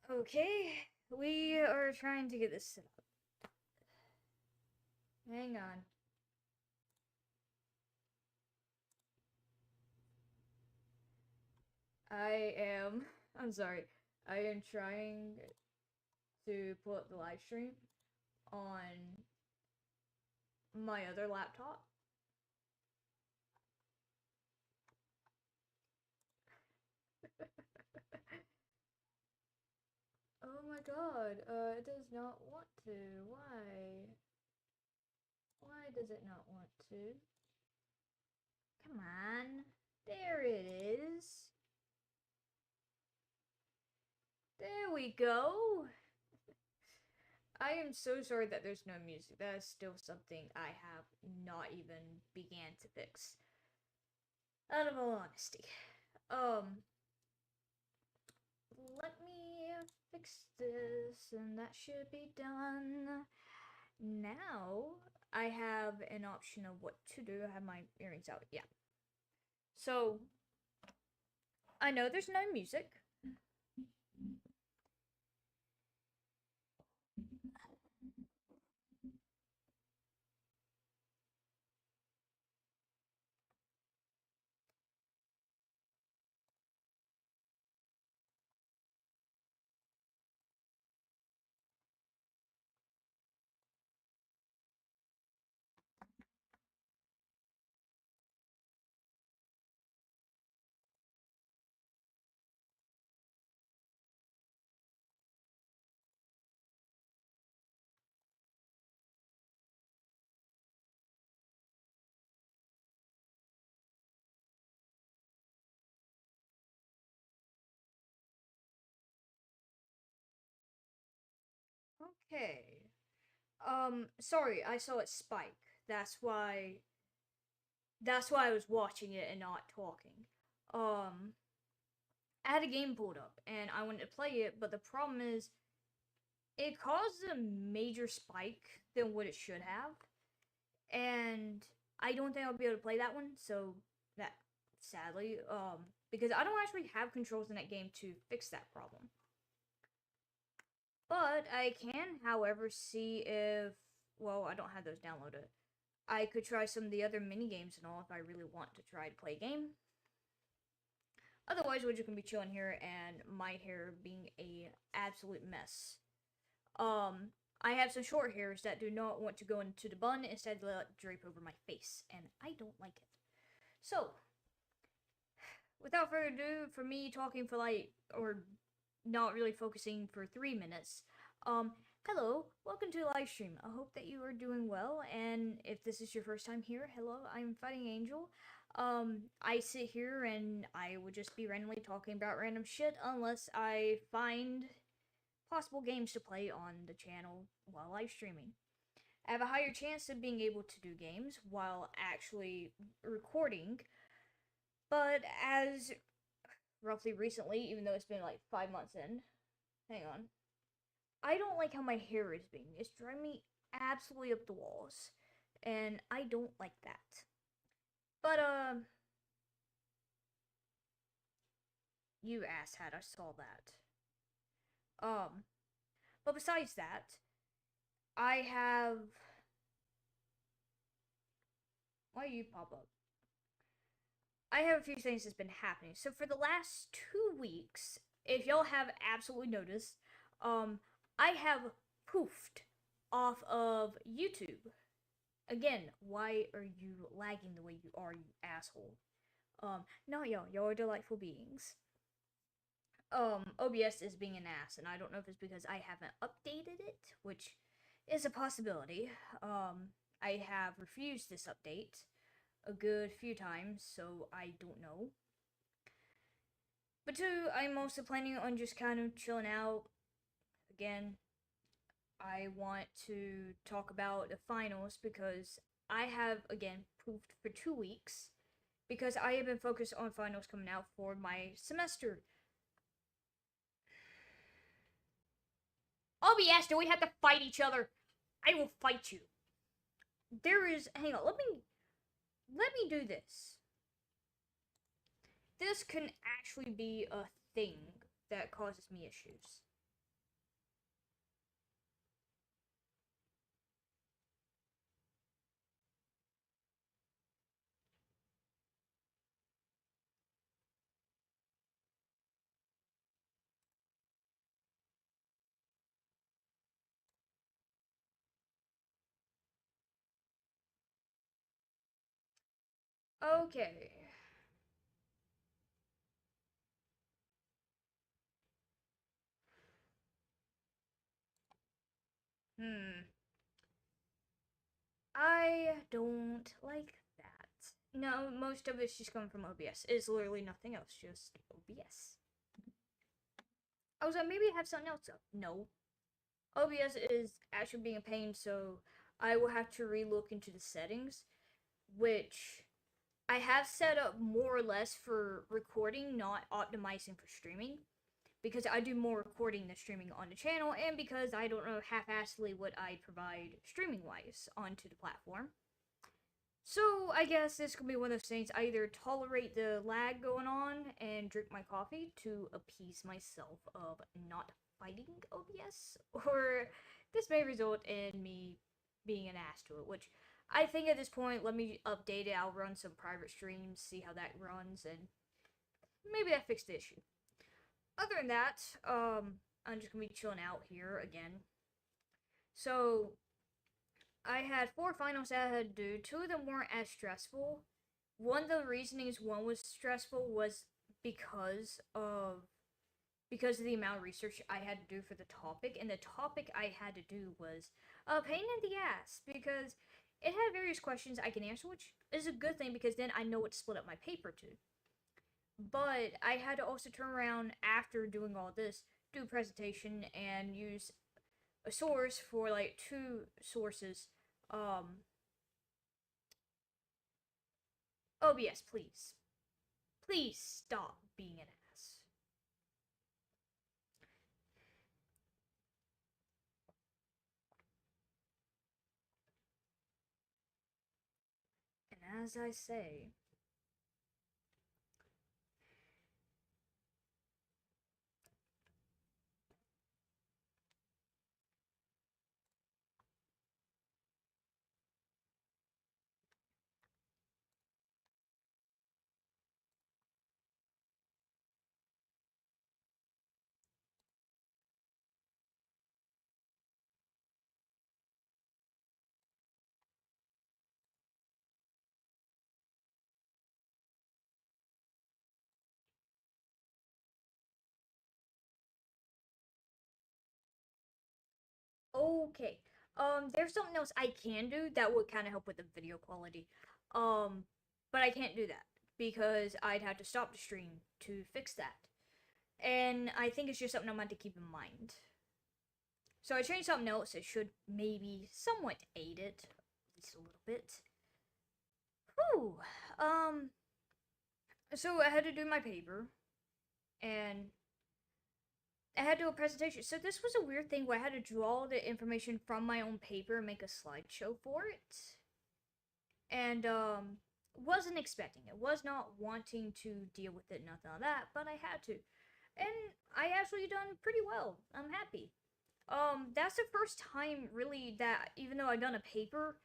Okay, we are trying to get this set up. Hang on. I'm sorry. I am trying to pull up the live stream on my other laptop. Oh my god, it does not want to. Why? Why does it not want to? Come on. There it is. There we go. I am so sorry that there's no music. That is still something I have not even began to fix. Out of all honesty. Um, Let me fix this, and that should be done. Now, I have an option of what to do. I have my earrings out, yeah. So, I know there's no music. Okay. Sorry, I saw it spike. That's why I was watching it and not talking. Um, I had a game pulled up and I wanted to play it, but the problem is it caused a major spike than what it should have. And I don't think I'll be able to play that one, so that sadly, because I don't actually have controls in that game to fix that problem. But I can, however, see if, well, I don't have those downloaded. I could try some of the other mini games and all if I really want to try to play a game. Otherwise, we're just gonna be chilling here and my hair being a absolute mess. I have some short hairs that do not want to go into the bun, instead let it drape over my face, and I don't like it. So, without further ado, for me talking for like, or not really focusing for 3 minutes, hello, welcome to Livestream. I hope that you are doing well, and if this is your first time here, hello, I'm Fighting Angel. I sit here and I would just be randomly talking about random shit unless I find possible games to play on the channel while live streaming. I have a higher chance of being able to do games while actually recording, but as roughly recently, even though it's been like 5 months in, hang on, I don't like how my hair is being. It's driving me absolutely up the walls, and I don't like that. But, you asshat, I saw that. But besides that, I have. Why you pop up? I have a few things that's been happening. So for the last 2 weeks, if y'all have absolutely noticed, I have poofed off of YouTube. Again, why are you lagging the way you are, you asshole? No, y'all are delightful beings. OBS is being an ass, and I don't know if it's because I haven't updated it, which is a possibility. I have refused this update a good few times, so I don't know. But two, I'm also planning on just kind of chilling out. Again, I want to talk about the finals because I have, again, poofed for 2 weeks because I have been focused on finals coming out for my semester. OBS, do we have to fight each other? I will fight you. There is, hang on, let me do this. This can actually be a thing that causes me issues. Okay. I don't like that. No, most of it's just coming from OBS. It's literally nothing else, just OBS. I was like, maybe I have something else up. No. OBS is actually being a pain, so I will have to relook into the settings, which I have set up more or less for recording, not optimizing for streaming. Because I do more recording than streaming on the channel, and because I don't know half-assedly what I provide streaming-wise onto the platform. So I guess this could be one of those things. I either tolerate the lag going on and drink my coffee to appease myself of not fighting OBS, or this may result in me being an ass to it, which I think at this point, let me update it. I'll run some private streams, see how that runs, and maybe that fixed the issue. Other than that, I'm just gonna be chilling out here again. So I had 4 finals that I had to do. 2 of them weren't as stressful. One of the reasonings one was stressful was because of the amount of research I had to do for the topic, and the topic I had to do was a pain in the ass because it had various questions I can answer, which is a good thing because then I know what to split up my paper to. But I had to also turn around after doing all this, do a presentation, and use a source for like 2 sources. OBS, please. Please stop being an ass. And as I say, okay. There's something else I can do that would kind of help with the video quality. Um, but I can't do that because I'd have to stop the stream to fix that. And I think it's just something I'm going to keep in mind. So I changed something else that should maybe somewhat aid it, at least a little bit. Whew. So I had to do my paper, and I had to do a presentation. So this was a weird thing where I had to draw the information from my own paper and make a slideshow for it. And wasn't expecting it. Was not wanting to deal with it, nothing like that, but I had to. And I actually done pretty well. I'm happy. That's the first time really that even though I've done a paper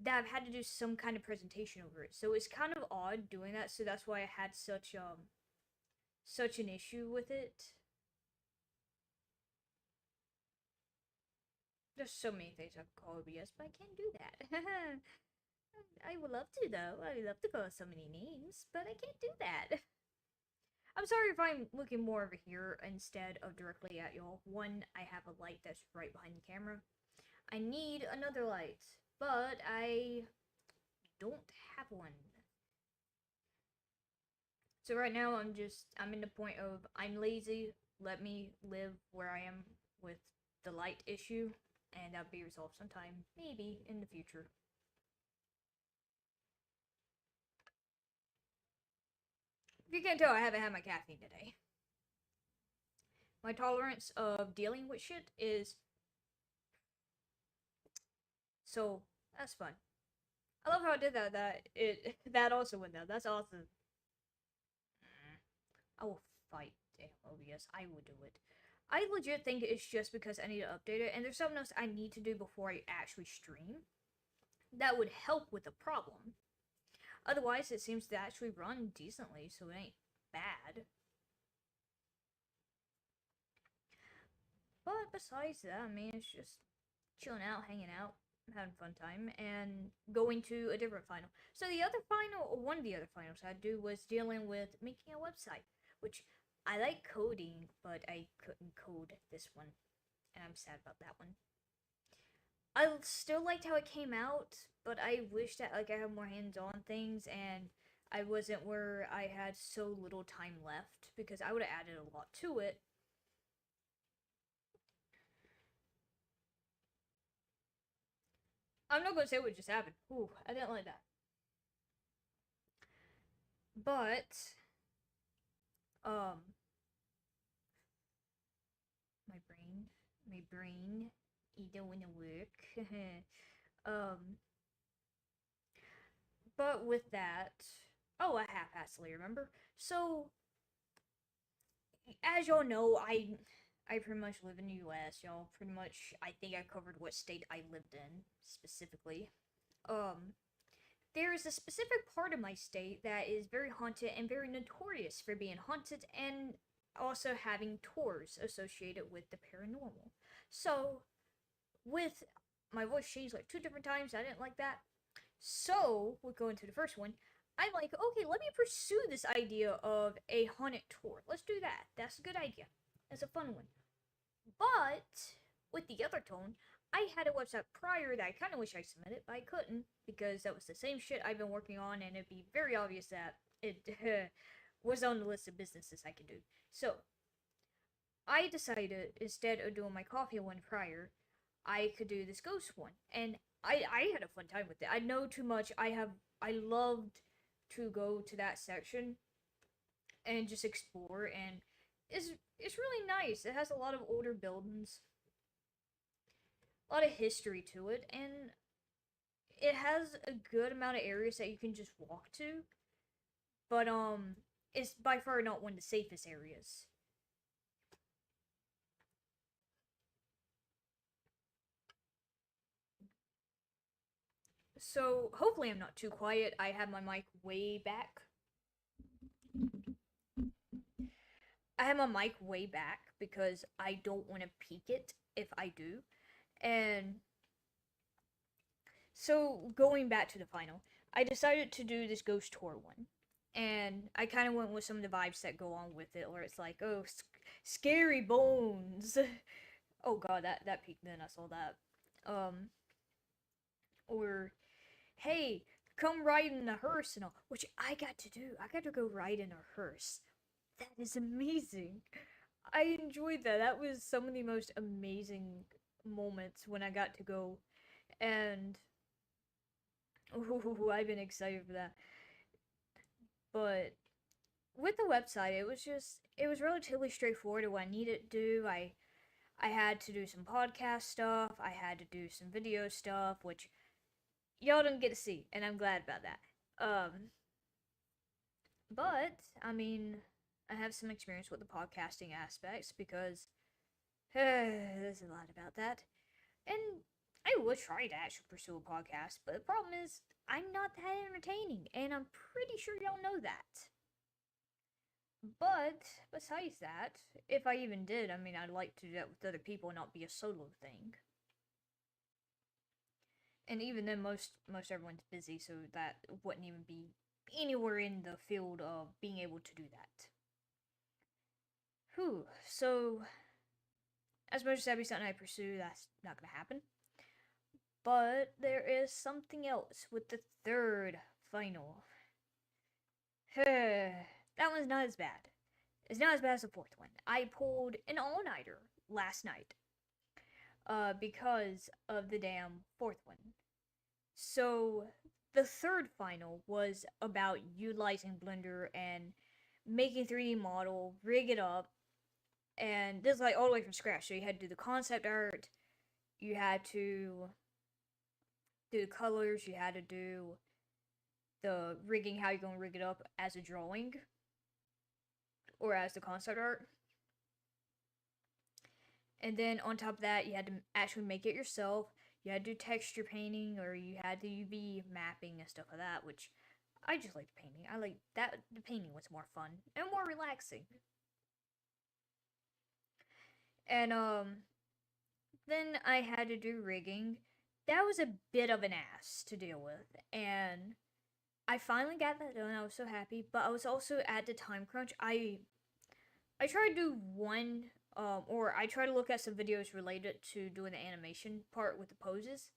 that I've had to do some kind of presentation over it. So it's kind of odd doing that, so that's why I had such an issue with it. There's so many things I could call OBS, but I can't do that. I would love to though. I would love to call so many names, but I can't do that. I'm sorry if I'm looking more over here instead of directly at y'all. One, I have a light that's right behind the camera. I need another light, but I don't have one. So right now I'm in the point of I'm lazy. Let me live where I am with the light issue, and that'll be resolved sometime, maybe in the future. If you can't tell, I haven't had my caffeine today. My tolerance of dealing with shit is so that's fun. I love how I did that. That also went down. That's awesome. I will fight damn OBS. I will do it. I legit think it's just because I need to update it, and there's something else I need to do before I actually stream that would help with the problem. Otherwise, it seems to actually run decently, so it ain't bad. But besides that, I mean, it's just chilling out, hanging out, having a fun time, and going to a different final. So the other final, or one of the other finals I had to do was dealing with making a website, which I like coding, but I couldn't code this one, and I'm sad about that one. I still liked how it came out, but I wish that like I had more hands-on things and I wasn't where I had so little time left because I would have added a lot to it. I'm not gonna say what just happened. Ooh, I didn't like that. But um, my brain, it don't wanna work. um, but with that, oh, I half-assedly remember. So as y'all know, I pretty much live in the U.S. Y'all pretty much, I think I covered what state I lived in specifically. Um, there is a specific part of my state that is very haunted and very notorious for being haunted and also having tours associated with the paranormal. So, with my voice changed like 2 different times, I didn't like that. So, we'll go into the first one. I'm like, okay, let me pursue this idea of a haunted tour. Let's do that. That's a good idea. That's a fun one. But with the other tone, I had a website prior that I kind of wish I submitted, but I couldn't because that was the same shit I've been working on, and it'd be very obvious that it was on the list of businesses I could do. So I decided instead of doing my coffee one prior, I could do this ghost one, and I had a fun time with it. I know too much. I loved to go to that section and just explore, and it's really nice. It has a lot of older buildings, a lot of history to it, and it has a good amount of areas that you can just walk to. But it's by far not one of the safest areas. So hopefully I'm not too quiet. I have my mic way back. I have my mic way back because I don't want to peak it if I do. And so going back to the final, I decided to do this ghost tour one. And I kind of went with some of the vibes that go on with it, where it's like, oh, scary bones. Oh god, that peaked. Then I saw that. Or hey, come ride in a hearse and all, which I got to do. I got to go ride in a hearse. That is amazing. I enjoyed that. That was some of the most amazing moments when I got to go, and ooh, I've been excited for that. But with the website, it was relatively straightforward. What I needed to do, I had to do some podcast stuff. I had to do some video stuff, which y'all don't get to see, and I'm glad about that. But I mean, I have some experience with the podcasting aspects because there's a lot about that, and I would try to actually pursue a podcast, but the problem is I'm not that entertaining, and I'm pretty sure y'all know that. But besides that, if I even did, I mean, I'd like to do that with other people and not be a solo thing. And even then, most everyone's busy, so that wouldn't even be anywhere in the field of being able to do that. Whew. So, as much as that'd be something I pursue, that's not gonna happen. But there is something else with the third final. That one's not as bad. It's not as bad as the fourth one. I pulled an all-nighter last night. Because of the damn fourth one. So the third final was about utilizing Blender and making 3D model, rig it up, and this is like all the way from scratch. So you had to do the concept art, you had to do the colors, you had to do the rigging, how you're gonna rig it up as a drawing or as the concept art. And then on top of that, you had to actually make it yourself. You had to do texture painting, or you had to UV mapping and stuff like that, which I just like the painting. I like that. The painting was more fun and more relaxing. And then I had to do rigging, that was a bit of an ass to deal with, and I finally got that done. I was so happy, but I was also at the time crunch. I tried to do one, or I try to look at some videos related to doing the animation part with the poses.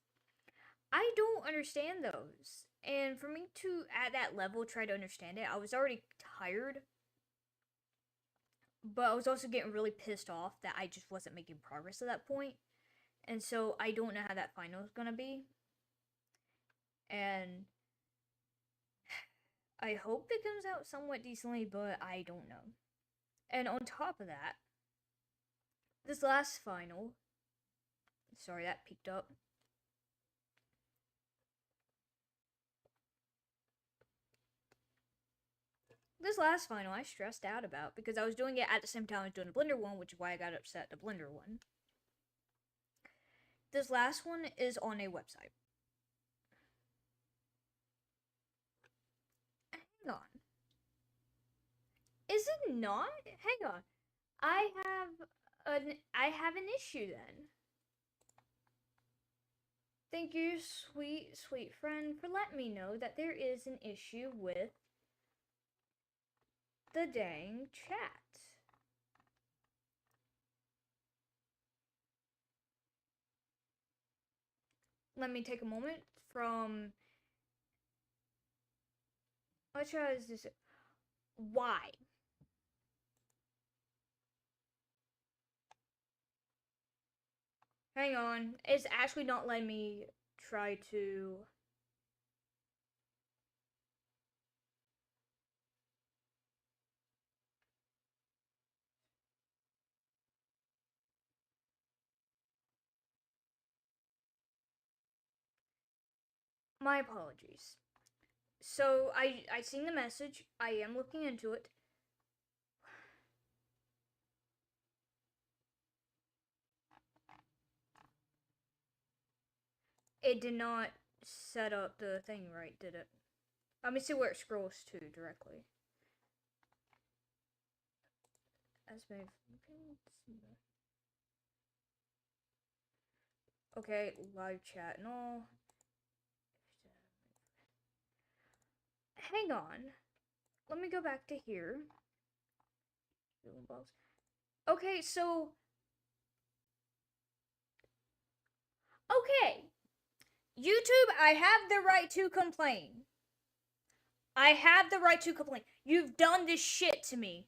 I don't understand those, and for me to at that level try to understand it, I was already tired, but I was also getting really pissed off that I just wasn't making progress at that point, and so I don't know how that final is gonna be, and I hope it comes out somewhat decently, but I don't know. And on top of that, this last final, sorry that peaked up. This last final I stressed out about because I was doing it at the same time I was doing the Blender one, which is why I got upset at the Blender one. This last one is on a website. Hang on. Is it not? Hang on. I have an issue then. Thank you, sweet friend, for letting me know that there is an issue with the dang chat. Let me take a moment from what is this? Why? Hang on. It's actually not letting me try to. My apologies. So I seen the message. I am looking into it. It did not set up the thing right, did it? Let me see where it scrolls to directly. Okay, live chat and all. Hang on. Let me go back to here. Okay, so. Okay. YouTube, I have the right to complain. I have the right to complain. You've done this shit to me.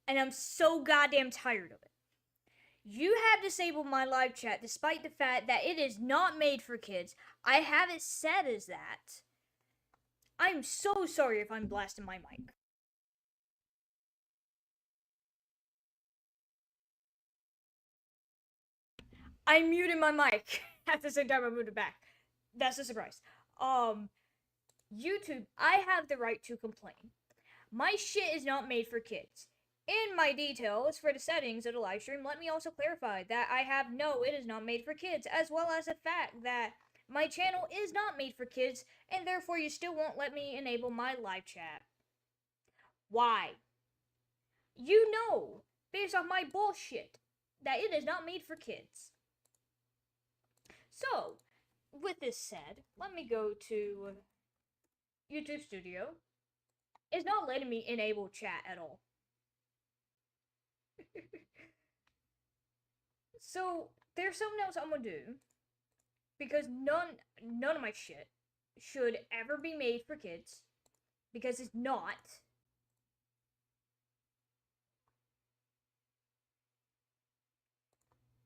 And I'm so goddamn tired of it. You have disabled my live chat despite the fact that it is not made for kids. I have it set as that. I'm so sorry if I'm blasting my mic. I muted my mic at the same time I moved it back. That's a surprise. YouTube, I have the right to complain. My shit is not made for kids. In my details for the settings of the live stream, let me also clarify that I have no, it is not made for kids, as well as the fact that my channel is not made for kids, and therefore you still won't let me enable my live chat. Why? You know, based off my bullshit, that it is not made for kids. So, with this said, let me go to YouTube Studio. It's not letting me enable chat at all. So, there's something else I'm gonna do. Because none of my shit should ever be made for kids. Because it's not.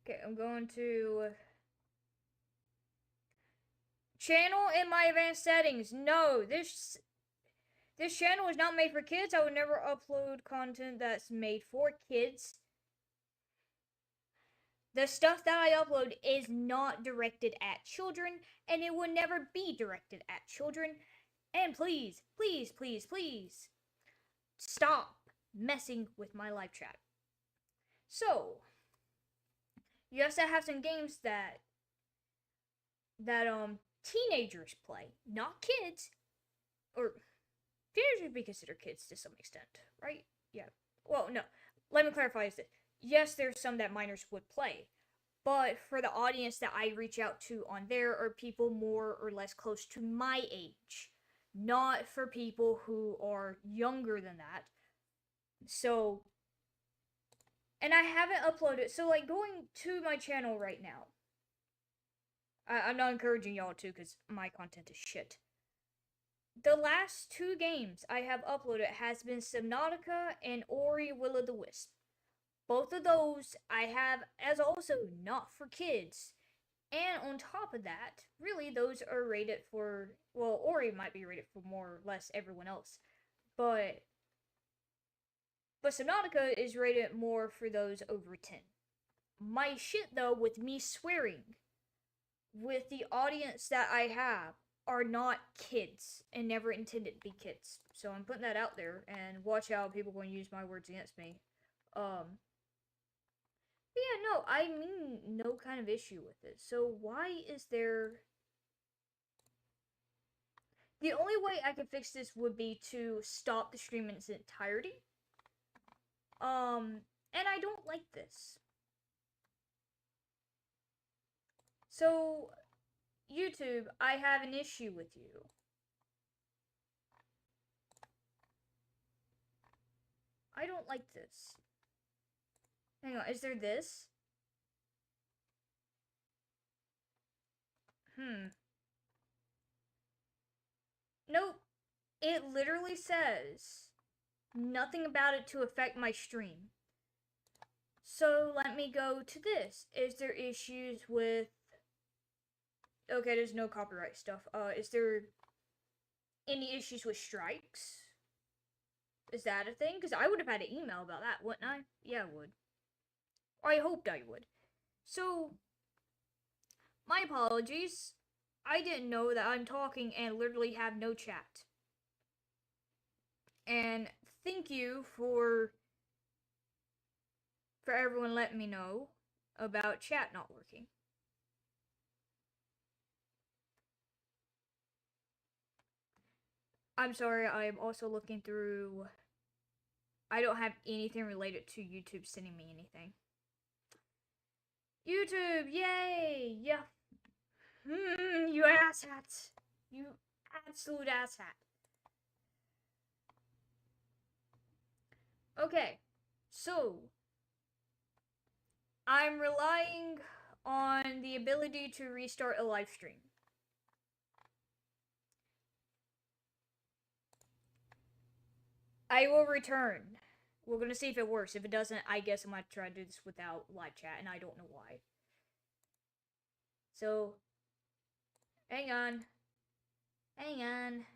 Okay, I'm going to channel in my advanced settings. No, this channel is not made for kids. I would never upload content that's made for kids. The stuff that I upload is not directed at children, and it will never be directed at children. And please, please, please, please, stop messing with my live chat. So, you have to have some games that teenagers play, not kids, or teenagers would be considered kids to some extent, right? Yeah. Well, no. Let me clarify this. Yes, there's some that minors would play, But for the audience that I reach out to on there are people more or less close to my age, not for people who are younger than that. So, and I haven't uploaded, so like going to my channel right now, I'm not encouraging y'all to because my content is shit. The last 2 games I have uploaded has been Subnautica and Ori Will of the Wisp. Both of those I have as also not for kids. And on top of that, really those are rated for, well, Ori might be rated for more or less everyone else. But Subnautica is rated more for those over 10. My shit though, with me swearing, with the audience that I have, are not kids and never intended to be kids. So I'm putting that out there, and watch out, people going to use my words against me. But yeah, no, I mean no kind of issue with it. So why is there... The only way I could fix this would be to stop the stream in its entirety. And I don't like this. So, YouTube, I have an issue with you. I don't like this. Hang on, is there this? Nope. It literally says nothing about it to affect my stream. So let me go to this. Is there issues with... Okay, there's no copyright stuff. Is there any issues with strikes? Is that a thing? Because I would have had an email about that, wouldn't I? Yeah, I would. Or I hoped I would. So, my apologies. I didn't know that I'm talking and literally have no chat. And thank you for everyone letting me know about chat not working. I'm sorry, I'm also looking through... I don't have anything related to YouTube sending me anything. YouTube, yay! Yeah. You asshat. You absolute asshat. Okay, so I'm relying on the ability to restart a live stream. I will return. We're gonna see if it works. If it doesn't, I guess I'm gonna try to do this without live chat, and I don't know why. So, hang on. Hang on.